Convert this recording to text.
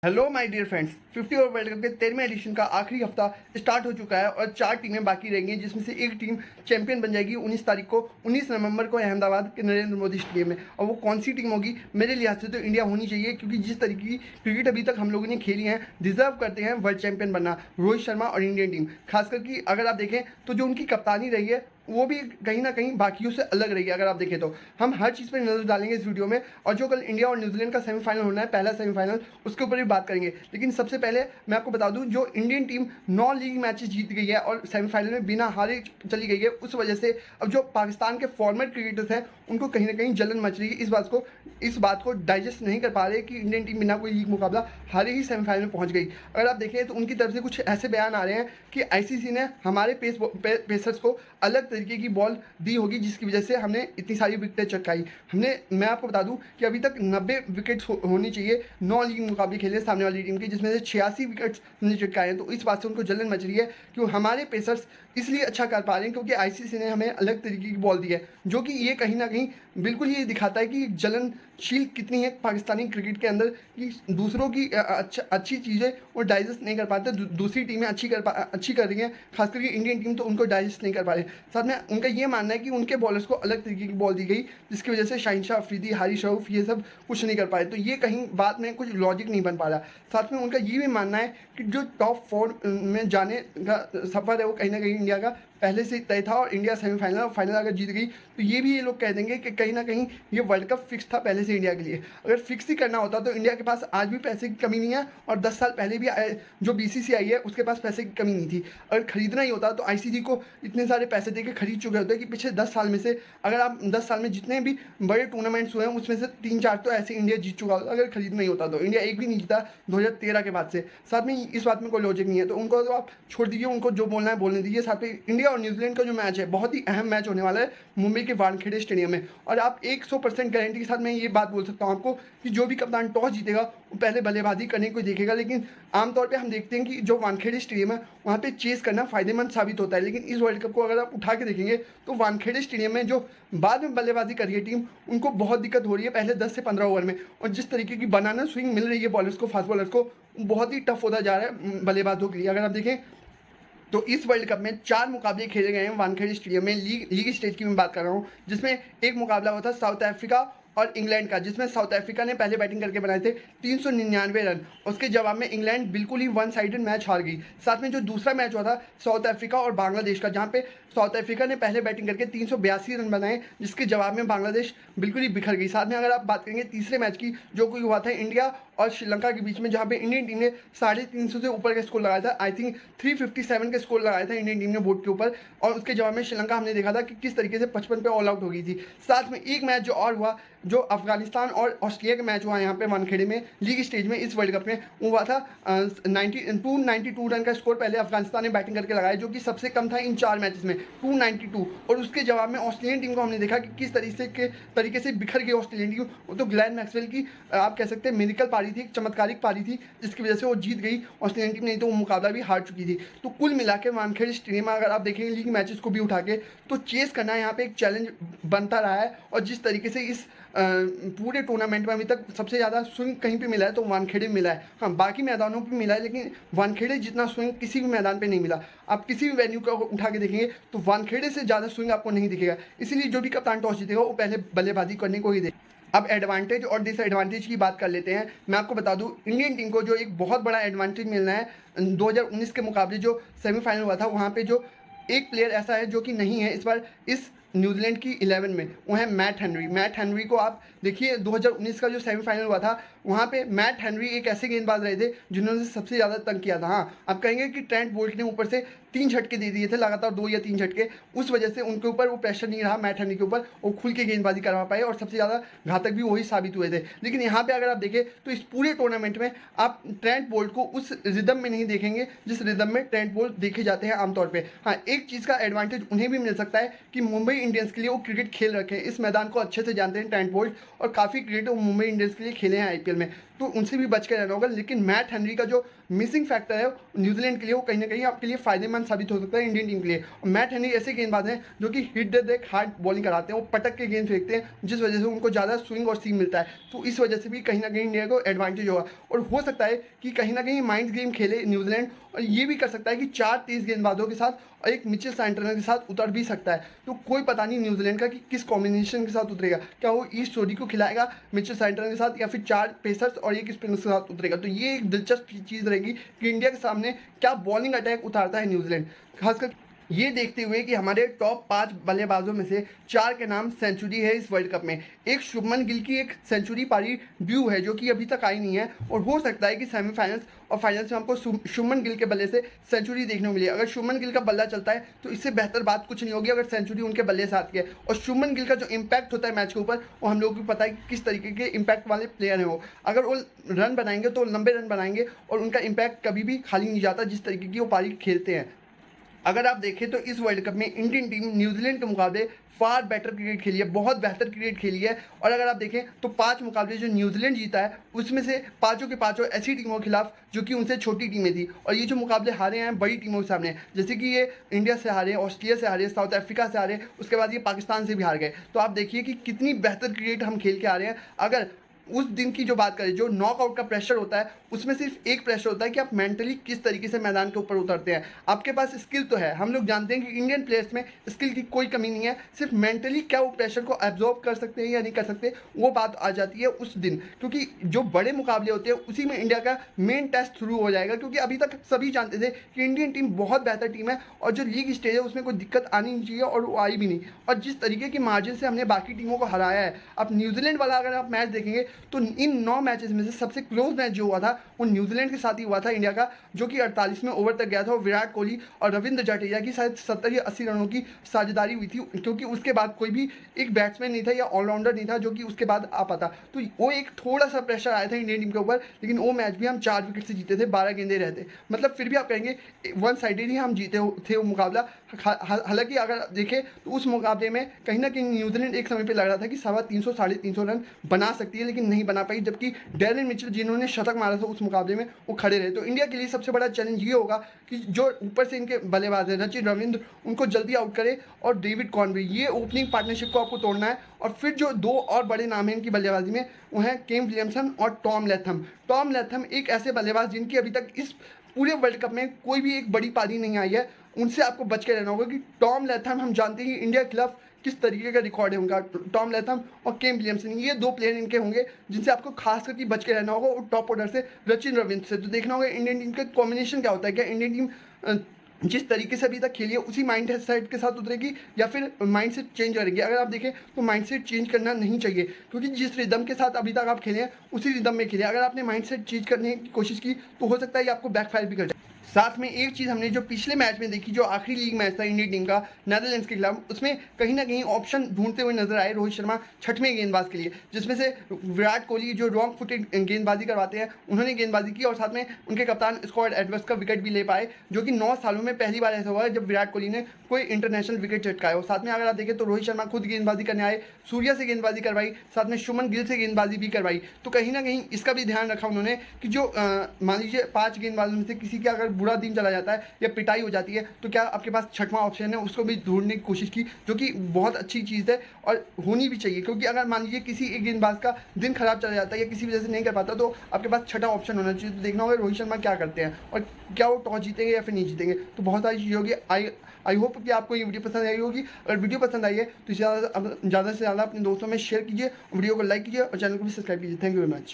Hello my dear friends, 50 over world cup के 13वें addition का आखिरी हफ्ता स्टार्ट हो चुका है और 4 टीमें बाकी रहेंगी, जिसमें से एक टीम चैंपियन बन जाएगी 19 तारीख को 19 नवंबर को अहमदाबाद के नरेंद्र मोदी स्टेडियम में। और वो कौन सी टीम होगी? मेरे लिहाज से तो इंडिया होनी चाहिए, क्योंकि जिस तरीके की क्रिकेट अभी तक हम लोगों ने खेली है, डिजर्व करते हैं वर्ल्ड चैंपियन बनना रोहित शर्मा और इंडियन टीम। खासकर कि अगर आप देखें तो जो उनकी कप्तानी रही है वो भी कहीं ना कहीं बाकियों से अलग रही है। अगर आप देखें तो हम हर चीज़ पर नजर डालेंगे इस वीडियो में, और जो कल इंडिया और न्यूजीलैंड का सेमीफाइनल होना है, पहला सेमीफाइनल, उसके ऊपर भी बात करेंगे। लेकिन सबसे पहले मैं आपको बता दूं, जो इंडियन टीम 9 लीग मैचेस जीत गई है और सेमीफाइनल में बिना हारे चली गई है, उस वजह से अब जो पाकिस्तान के फॉर्मर क्रिकेटर्स हैं उनको कहीं ना कहीं जलन मच रही है। इस बात को डाइजेस्ट नहीं कर पा रहे कि इंडियन टीम बिना कोई लीग मुकाबला हारे ही सेमीफाइनल में पहुंच गई। अगर आप देखें तो उनकी तरफ से कुछ ऐसे बयान आ रहे हैं कि आईसीसी ने हमारे पेसर्स को अलग तरीके की बॉल दी होगी, जिसकी वजह से हमने इतनी सारी विकेटें चटकाई। मैं आपको बता दूं कि अभी तक 90 विकेट्स होनी चाहिए 9 लीग मुकाबले खेले सामने वाली टीम के, जिसमें से 86 विकेट्स हमने चटकाए हैं। तो इस बात से उनको जलन मच रही है कि हमारे पेसर्स इसलिए अच्छा कर पा रहे हैं क्योंकि आईसीसी ने हमें अलग तरीके की बॉल दी है, जो कि ये कहीं ना कहीं बिल्कुल ये दिखाता है कि जलनशील कितनी है पाकिस्तानी क्रिकेट के अंदर, कि दूसरों की अच्छी चीज़ें वो डाइजेस्ट नहीं कर पाते। दूसरी टीमें अच्छी कर रही हैं, खास करके इंडियन टीम तो उनको डाइजेस्ट नहीं कर पा रहे। साथ में उनका ये मानना है कि उनके बॉलर्स को अलग तरीके की बॉल दी गई, जिसकी वजह से शाहिनशाह अफरीदी, हारिस रऊफ ये सब कुछ नहीं कर पाए। तो ये कहीं बात में कुछ लॉजिक नहीं बन पा रहा। साथ में उनका ये भी मानना है कि जो टॉप 4 में जाने का सफ़र है वो कहीं ना कहीं इंडिया का पहले से तय था, और इंडिया सेमीफाइनल और फाइनल अगर जीत गई तो ये भी ये लोग कह देंगे कि कहीं ना कहीं ये वर्ल्ड कप फिक्स था पहले से इंडिया के लिए। अगर फिक्स ही करना होता तो इंडिया के पास आज भी पैसे की कमी नहीं है, और 10 साल पहले भी जो बीसीसीआई है उसके पास पैसे की कमी नहीं थी। अगर खरीदना ही होता तो आईसीसी को इतने सारे पैसे दे के खरीद चुके होते कि पिछले 10 साल में से, अगर आप 10 साल में जितने भी बड़े टूर्नामेंट्स हुए हैं उसमें से 3-4 तो ऐसे इंडिया जीत चुका होता अगर खरीदना ही होता। तो इंडिया एक भी नहीं जीता 2013 के बाद से। साथ में इस बात में कोई लॉजिक नहीं है, तो उनको तो आप छोड़ दीजिए, उनको जो बोलना है बोलने दीजिए। साथ में इंडिया और न्यूजीलैंड का जो मैच है बहुत ही अहम मैच होने वाला है मुंबई के वानखेड़े स्टेडियम में। और आप 100% गारंटी के साथ मैं ये बात बोल सकता हूँ आपको कि जो भी कप्तान टॉस जीतेगा वो पहले बल्लेबाजी करने को देखेगा। लेकिन आमतौर पे हम देखते हैं कि जो वानखेड़े स्टेडियम है वहाँ पे चेस करना फायदेमंद साबित होता है। लेकिन इस वर्ल्ड कप को अगर आप उठा के देखेंगे तो वानखेड़े स्टेडियम में जो बाद में बल्लेबाजी कर रही है टीम, उनको बहुत दिक्कत हो रही है पहले 10 से 15 ओवर में। और जिस तरीके की बनाना स्विंग मिल रही है बॉलर्स को, फास्ट बॉलर्स को, बहुत ही टफ होता जा रहा है बल्लेबाजों के लिए। अगर आप देखें तो इस वर्ल्ड कप में 4 मुकाबले खेले गए हैं वानखेड़े स्टेडियम में। लीग स्टेज की मैं बात कर रहा हूँ, जिसमें एक मुकाबला हुआ था साउथ अफ्रीका और इंग्लैंड का, जिसमें साउथ अफ्रीका ने पहले बैटिंग करके बनाए थे 399 रन। उसके जवाब में इंग्लैंड बिल्कुल ही वन साइडेड मैच हार गई। साथ में जो दूसरा मैच हुआ था साउथ अफ्रीका और बांग्लादेश का, जहाँ पे साउथ अफ्रीका ने पहले बैटिंग करके 382 रन बनाए, जिसके जवाब में बांग्लादेश बिल्कुल ही बिखर गई। साथ में अगर आप बात करेंगे तीसरे मैच की, जो कोई हुआ था इंडिया और श्रीलंका के बीच में, जहाँ पे इंडियन टीम ने 350 से ऊपर का स्कोर लगाया था। आई थिंक 357 का स्कोर लगाया था इंडियन टीम ने बोर्ड के ऊपर, और उसके जवाब में श्रीलंका हमने देखा था कि किस तरीके से 55 पे ऑल आउट हो गई थी। साथ में एक मैच जो और हुआ, जो अफगानिस्तान और ऑस्ट्रेलिया का मैच हुआ यहाँ पे वानखेड़े में लीग स्टेज में इस वर्ल्ड कप में, वो हुआ था 292 रन का स्कोर पहले अफगानिस्तान ने बैटिंग करके लगाया, जो कि सबसे कम था इन 4 मैचेस में 292। और उसके जवाब में ऑस्ट्रेलियन टीम को हमने देखा कि किस तरीके से बिखर गई ऑस्ट्रेलियन टीम। वो तो ग्लेन मैक्सवेल की आप कह सकते हैं मिरेकल पारी थी, चमत्कारिक पारी थी, जिसकी वजह से वो जीत गई ऑस्ट्रेलियन टीम, नहीं तो वो मुकाबला भी हार चुकी थी। तो कुल मिला के वानखेड़े स्टेडियम में अगर आप देखेंगे लीग मैचेस को भी उठा के, तो चेस करना यहाँ पे एक चैलेंज बनता रहा है। और जिस तरीके से इस पूरे टूर्नामेंट में अभी तक सबसे ज़्यादा स्विंग कहीं पे मिला है तो वानखेड़े में मिला है। हाँ, बाकी मैदानों पे मिला है, लेकिन वानखेड़े जितना स्विंग किसी भी मैदान पे नहीं मिला। आप किसी भी वेन्यू का उठा के देखेंगे तो वानखेड़े से ज़्यादा स्विंग आपको नहीं दिखेगा। इसीलिए जो भी कप्तान टॉस जीतेगा वो पहले बल्लेबाजी करने को ही दे। अब एडवांटेज और डिसएडवांटेज की बात कर लेते हैं। मैं आपको बता दूं, इंडियन टीम को जो एक बहुत बड़ा एडवांटेज मिलना है 2019 के मुकाबले, जो सेमीफाइनल हुआ था वहाँ पे जो एक प्लेयर ऐसा है जो कि नहीं है इस बार इस न्यूजीलैंड की 11 में, वो है मैट हेनरी। मैट हेनरी को आप देखिए 2019 का जो सेमीफाइनल हुआ था वहाँ पे मैट हेनरी एक ऐसे गेंदबाज रहे थे जिन्होंने सबसे ज़्यादा तंग किया था। हाँ, आप कहेंगे कि ट्रेंट बोल्ट ने ऊपर से 3 झटके दे दिए थे लगातार, 2 या 3 झटके, उस वजह से उनके ऊपर वो प्रेशर नहीं रहा मैट हेनरी के ऊपर, वो खुल के गेंदबाजी करवा पाए और सबसे ज़्यादा घातक भी वही साबित हुए थे। लेकिन यहाँ पे अगर आप देखें तो इस पूरे टूर्नामेंट में आप ट्रेंट बोल्ट को उस रिदम में नहीं देखेंगे जिस रिदम में ट्रेंट बोल्ट देखे जाते हैं आमतौर पर। हाँ, एक चीज़ का एडवांटेज उन्हें भी मिल सकता है कि मुंबई इंडियंस के लिए वो क्रिकेट खेल रखे हैं, इस मैदान को अच्छे से जानते हैं ट्रेंट बोल्ट, और काफ़ी क्रिकेट वो मुंबई इंडियंस के लिए खेले हैं आईपीएल में। तो उनसे भी बच के रहना होगा। लेकिन मैट हेनरी का जो मिसिंग फैक्टर है न्यूजीलैंड के लिए, वो कहीं ना कहीं आपके लिए फायदेमंद साबित हो सकता है इंडियन टीम के लिए। और मैट हेनरी ऐसे गेंदबाज हैं जो कि hit the deck hard bowling कराते हैं, वो पटक के गेंद फेंकते हैं, जिस वजह से उनको ज़्यादा स्विंग और सीम मिलता है। तो इस वजह से भी कहीं ना कहीं इंडिया को एडवांटेज होगा। और हो सकता है कि कहीं ना कहीं माइंड गेम खेले न्यूजीलैंड, और ये भी कर सकता है कि 4 तेज गेंदबाजों के साथ और एक मिचेल सैंटनर के साथ उतर भी सकता है। तो कोई पता नहीं न्यूजीलैंड का कि किस कॉम्बिनेशन के साथ उतरेगा, क्या वो ईस्ट सोडी को खिलाएगा मिचेल सैंटनर के साथ, या फिर 4 पेसर्स और एक स्पिनर्स के साथ उतरेगा। तो ये एक दिलचस्प चीज़ रहेगी कि इंडिया के सामने क्या बॉलिंग अटैक उतारता है न्यूजीलैंड, खासकर ये देखते हुए कि हमारे टॉप 5 बल्लेबाजों में से 4 के नाम सेंचुरी है इस वर्ल्ड कप में। एक शुभमन गिल की एक सेंचुरी पारी ड्यू है जो कि अभी तक आई नहीं है, और हो सकता है कि सेमीफाइनल्स और फाइनल्स में हमको शुभमन गिल के बल्ले से सेंचुरी देखने को मिली। अगर शुभमन गिल का बल्ला चलता है तो इससे बेहतर बात कुछ नहीं होगी अगर सेंचुरी उनके बल्ले से आती है। और शुभमन गिल का जो इम्पैक्ट होता है मैच के ऊपर, वो हम लोगों को पता है कि किस तरीके के इम्पैक्ट वाले प्लेयर हैं वो। अगर वो रन बनाएंगे तो लंबे रन बनाएंगे, और उनका इम्पैक्ट कभी भी खाली नहीं जाता जिस तरीके की वो पारी खेलते हैं। अगर आप देखें तो इस वर्ल्ड कप में इंडियन टीम न्यूजीलैंड के मुकाबले फार बेटर क्रिकेट खेली है, बहुत बेहतर क्रिकेट खेली है। और अगर आप देखें तो 5 मुकाबले जो न्यूजीलैंड जीता है उसमें से 5 के 5 ऐसी टीमों के खिलाफ जो कि उनसे छोटी टीमें थी। और ये जो मुकाबले हारे हैं बड़ी टीमों के सामने, जैसे कि ये इंडिया से हारे, ऑस्ट्रेलिया से हारे, साउथ अफ्रीका से हारे, उसके बाद ये पाकिस्तान से भी हार गए। तो आप देखिए कि कितनी बेहतर क्रिकेट हम खेल के आ रहे हैं। अगर उस दिन की जो बात करें, जो नॉकआउट का प्रेशर होता है, उसमें सिर्फ एक प्रेशर होता है कि आप मेंटली किस तरीके से मैदान के ऊपर उतरते हैं। आपके पास स्किल तो है, हम लोग जानते हैं कि इंडियन प्लेयर्स में स्किल की कोई कमी नहीं है, सिर्फ मेंटली क्या वो प्रेशर को एब्जॉर्ब कर सकते हैं या नहीं कर सकते, वो बात आ जाती है उस दिन। क्योंकि जो बड़े मुकाबले होते हैं उसी में इंडिया का मेन टेस्ट शुरू हो जाएगा। क्योंकि अभी तक सभी जानते थे कि इंडियन टीम बहुत बेहतर टीम है, और जो लीग स्टेज है उसमें कोई दिक्कत आनी नहीं चाहिए, और वो आई भी नहीं। और जिस तरीके की मार्जिन से हमने बाकी टीमों को हराया है, अब न्यूजीलैंड वाला अगर आप मैच देखेंगे तो इन 9 मैचेस में से सबसे क्लोज मैच जो हुआ था वो न्यूजीलैंड के साथ ही हुआ था इंडिया का, जो कि 48वें ओवर तक गया था। और विराट कोहली और रविंद्र जडेजा की शायद 70 या 80 रनों की साझेदारी हुई थी, क्योंकि उसके बाद कोई भी एक बैट्समैन नहीं था या ऑलराउंडर नहीं था जो कि उसके बाद आ पाता। तो वो एक थोड़ा सा प्रेशर आया था इंडियन टीम के ऊपर, लेकिन वो मैच भी हम 4 विकेट से जीते थे, 12 गेंदे रहते। मतलब फिर भी आप कहेंगे वन साइडेड ही हम जीते थे वो मुकाबला। हालांकि अगर देखें तो उस मुकाबले में कहीं ना कहीं न्यूजीलैंड एक समय पर लग रहा था कि 350 साढ़े 300 रन बना सकती है, लेकिन नहीं बना पाई। जबकि डैरेन मिचेल जिन्होंने शतक मारा था उस मुकाबले में, वो खड़े रहे। तो इंडिया के लिए सबसे बड़ा चैलेंज ये होगा कि जो ऊपर से इनके बल्लेबाज हैं रचिन रविंद्र, उनको जल्दी आउट करे, और डेविड कॉनवे, ये ओपनिंग पार्टनरशिप को आपको तोड़ना है। और फिर जो 2 और बड़े नाम हैं इनकी बल्लेबाजी में, वो हैं केन विलियमसन और टॉम लैथम। टॉम लैथम एक ऐसे बल्लेबाज जिनकी अभी तक इस पूरे वर्ल्ड कप में कोई भी एक बड़ी पारी नहीं आई है, उनसे आपको बच के रहना होगा। कि टॉम लैथम, हम जानते हैं कि इंडिया के खिलाफ किस तरीके का रिकॉर्ड है उनका। टॉम लैथम और केन विलियमसन, ये 2 प्लेयर इनके होंगे जिनसे आपको खास करके बच के रहना होगा। और टॉप ऑर्डर से रचिन रविंद्र से तो देखना होगा इंडियन टीम का कॉम्बिनेशन क्या होता है। क्या इंडियन टीम जिस तरीके से अभी तक खेली है उसी माइंड सेट के साथ उतरेगी, या फिर माइंड सेट चेंज करेगी। अगर आप देखें तो माइंड सेट चेंज करना नहीं चाहिए, क्योंकि जिस रिदम के साथ अभी तक आप खेले हैं उसी रिदम में खेले। अगर आपने माइंड सेट चेंज करने की कोशिश की तो हो सकता है कि आपको बैकफायर भी कर जाए। साथ में एक चीज़ हमने जो पिछले मैच में देखी, जो आखिरी लीग मैच था इंडियन टीम का नेदरलैंड्स के खिलाफ, उसमें कहीं ना कहीं ऑप्शन ढूंढते हुए नजर आए रोहित शर्मा 6वें गेंदबाज के लिए, जिसमें से विराट कोहली जो रॉन्ग फुटेड गेंदबाजी करवाते हैं उन्होंने गेंदबाजी की, और साथ में उनके कप्तान स्कॉट एडवर्ड्स का विकेट भी ले पाए, जो कि 9 सालों में पहली बार ऐसा हुआ है जब विराट कोहली ने कोई इंटरनेशनल विकेट चटकाया हो। साथ में अगर आप देखें तो रोहित शर्मा खुद गेंदबाजी करने आए, सूर्या से गेंदबाजी करवाई, साथ में शुभमन गिल से गेंदबाजी भी करवाई। तो कहीं ना कहीं इसका भी ध्यान रखा उन्होंने कि जो मान लीजिए 5 गेंदबाजों में से किसी का अगर बुरा दिन चला जाता है या पिटाई हो जाती है, तो क्या आपके पास 6वां ऑप्शन है, उसको भी ढूंढने की कोशिश की, जो कि बहुत अच्छी चीज़ है और होनी भी चाहिए। क्योंकि अगर मान लीजिए किसी एक गेंदबाज का दिन खराब चला जाता है या किसी वजह से नहीं कर पाता, तो आपके पास 6वां ऑप्शन होना चाहिए। तो देखना होगा रोहित शर्मा क्या करते हैं और क्या वो टॉस जीतेंगे या फिर नहीं जीतेंगे। तो बहुत सारी चीज़ होगी। आई होप कि आपको ये वीडियो पसंद आई होगी। अगर वीडियो पसंद आई है तो ज़्यादा से ज़्यादा अपने दोस्तों में शेयर कीजिए, वीडियो को लाइक कीजिए और चैनल को भी सब्सक्राइब कीजिए। Thank you very much.